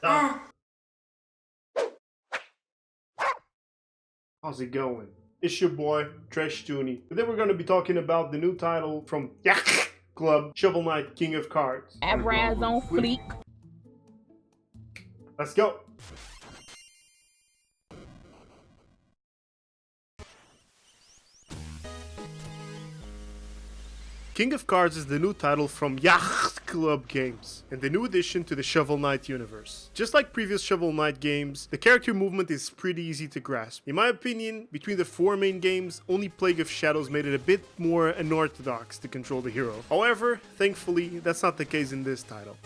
How's it going? It's your boy, Trash Tooney. Today we're going to be talking about the new title from Yak Club, Shovel Knight King of Cards. Abraz on fleek. Let's go. King of Cards is the new title from Yacht Club Games, and the new addition to the Shovel Knight universe. Just like previous Shovel Knight games, the character movement is pretty easy to grasp. In my opinion, between the four main games, only Plague of Shadows made it a bit more unorthodox to control the hero. However, thankfully, that's not the case in this title.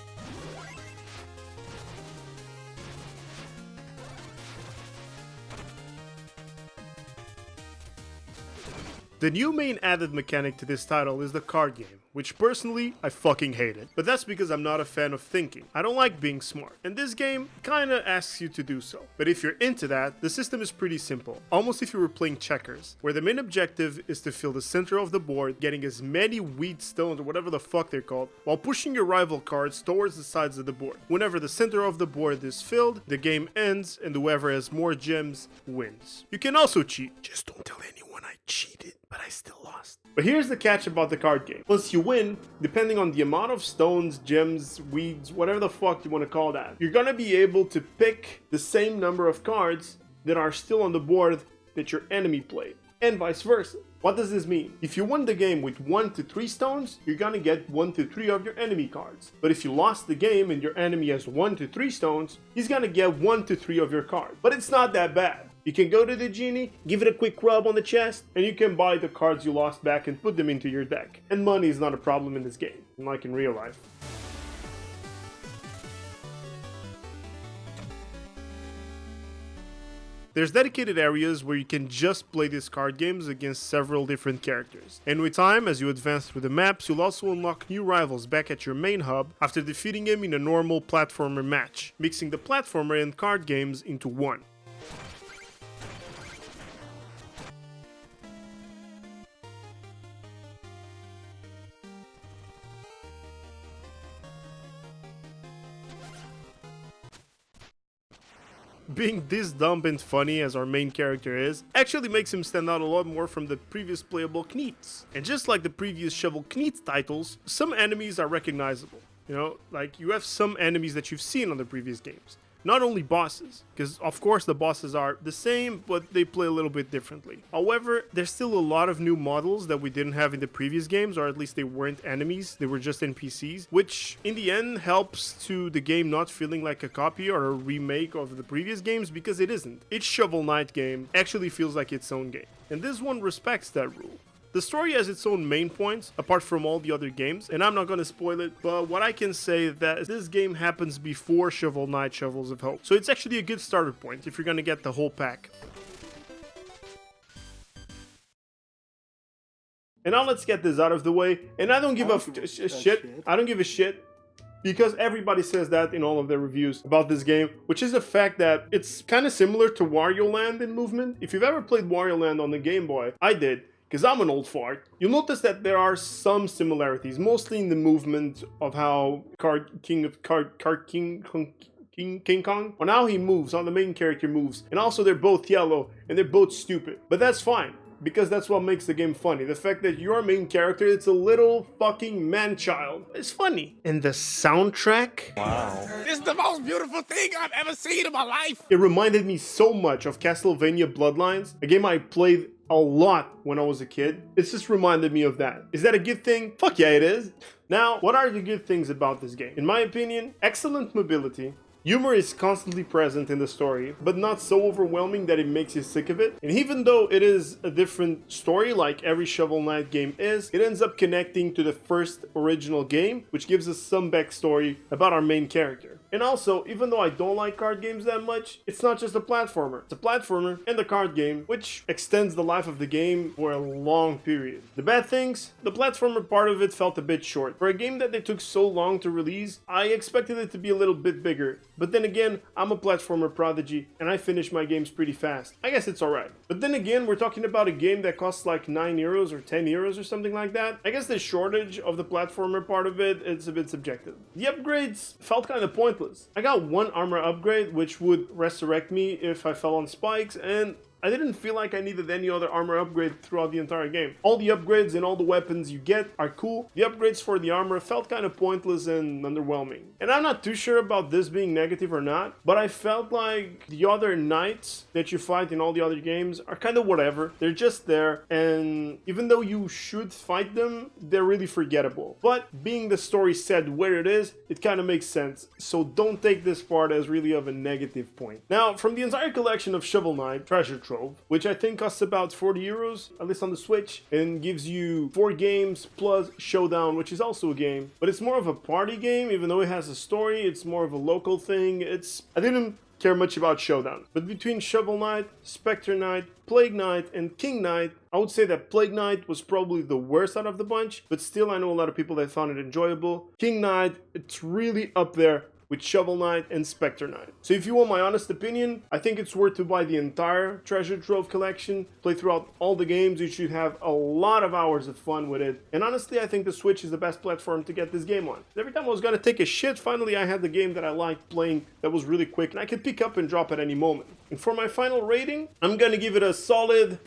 The new main added mechanic to this title is the card game, which personally, I fucking hate it. But that's because I'm not a fan of thinking. I don't like being smart, and this game kinda asks you to do so. But if you're into that, the system is pretty simple, almost if you were playing checkers, where the main objective is to fill the center of the board, getting as many wheat stones or whatever the fuck they're called, while pushing your rival cards towards the sides of the board. Whenever the center of the board is filled, the game ends, and whoever has more gems wins. You can also cheat, just don't tell anyone I cheated. But I still lost. But here's the catch about the card game. Once you win, depending on the amount of stones, gems, weeds, whatever the fuck you want to call that, you're gonna be able to pick the same number of cards that are still on the board that your enemy played, and vice versa. What does this mean? If you won the game with 1 to 3 stones, you're gonna get 1 to 3 of your enemy cards. But if you lost the game and your enemy has 1 to 3 stones, he's gonna get 1 to 3 of your cards. But it's not that bad. You can go to the genie, give it a quick rub on the chest, and you can buy the cards you lost back and put them into your deck. And money is not a problem in this game, unlike in real life. There's dedicated areas where you can just play these card games against several different characters. And with time, as you advance through the maps, you'll also unlock new rivals back at your main hub after defeating him in a normal platformer match, mixing the platformer and card games into one. Being this dumb and funny as our main character is, actually makes him stand out a lot more from the previous playable Kneats. And just like the previous Shovel Knight titles, some enemies are recognizable. You know, like you have some enemies that you've seen on the previous games. Not only bosses, because of course the bosses are the same, but they play a little bit differently. However, there's still a lot of new models that we didn't have in the previous games, or at least they weren't enemies, they were just NPCs, which in the end helps to the game not feeling like a copy or a remake of the previous games, because it isn't. Each Shovel Knight game actually feels like its own game, and this one respects that rule. The story has its own main points, apart from all the other games, and I'm not gonna spoil it, but what I can say is that this game happens before Shovel Knight Shovels of Hope. So it's actually a good starter point if you're gonna get the whole pack. And now let's get this out of the way, and I don't give a shit. I don't give a shit. Because everybody says that in all of their reviews about this game, which is the fact that it's kind of similar to Wario Land in movement. If you've ever played Wario Land on the Game Boy, I did, because I'm an old fart, you'll notice that there are some similarities, mostly in the movement of how King Kong, on how he moves, how the main character moves, and also they're both yellow, and they're both stupid. But that's fine, because that's what makes the game funny. The fact that your main character, it's a little fucking man-child, is funny. And the soundtrack? Wow. This is the most beautiful thing I've ever seen in my life! It reminded me so much of Castlevania Bloodlines, a game I played a lot when I was a kid. It's just reminded me of that. Is that a good thing? Fuck yeah, it is. Now, what are the good things about this game? In my opinion, excellent mobility. Humor is constantly present in the story, but not so overwhelming that it makes you sick of it. And even though it is a different story like every Shovel Knight game is, it ends up connecting to the first original game, which gives us some backstory about our main character. And also, even though I don't like card games that much, it's not just a platformer. It's a platformer and a card game, which extends the life of the game for a long period. The bad things? The platformer part of it felt a bit short. For a game that they took so long to release, I expected it to be a little bit bigger. But then again, I'm a platformer prodigy, and I finish my games pretty fast. I guess it's alright. But then again, we're talking about a game that costs like 9 euros or 10 euros or something like that. I guess the shortage of the platformer part of it, it's a bit subjective. The upgrades felt kind of pointless pointless. I got one armor upgrade, which would resurrect me if I fell on spikes, and I didn't feel like I needed any other armor upgrade throughout the entire game. All the upgrades and all the weapons you get are cool. The upgrades for the armor felt kind of pointless and underwhelming. And I'm not too sure about this being negative or not, but I felt like the other knights that you fight in all the other games are kind of whatever. They're just there, and even though you should fight them, they're really forgettable. But being the story said where it is, it kind of makes sense. So don't take this part as really of a negative point. Now, from the entire collection of Shovel Knight Treasure Trove, which I think costs about 40 euros, at least on the Switch, and gives you 4 games plus Showdown, which is also a game. But it's more of a party game, even though it has a story, it's more of a local thing. I didn't care much about Showdown. But between Shovel Knight, Spectre Knight, Plague Knight, and King Knight, I would say that Plague Knight was probably the worst out of the bunch, but still I know a lot of people that found it enjoyable. King Knight, it's really up there with Shovel Knight and Spectre Knight. So if you want my honest opinion, I think it's worth to buy the entire Treasure Trove collection, play throughout all the games. You should have a lot of hours of fun with it. And honestly, I think the Switch is the best platform to get this game on. Every time I was gonna take a shit, finally I had the game that I liked playing that was really quick and I could pick up and drop at any moment. And for my final rating, I'm gonna give it a solid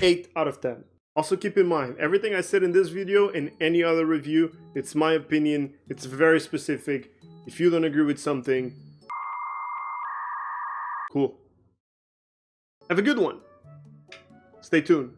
8 out of 10. Also keep in mind, everything I said in this video and any other review, it's my opinion, it's very specific. If you don't agree with something, cool. Have a good one. Stay tuned.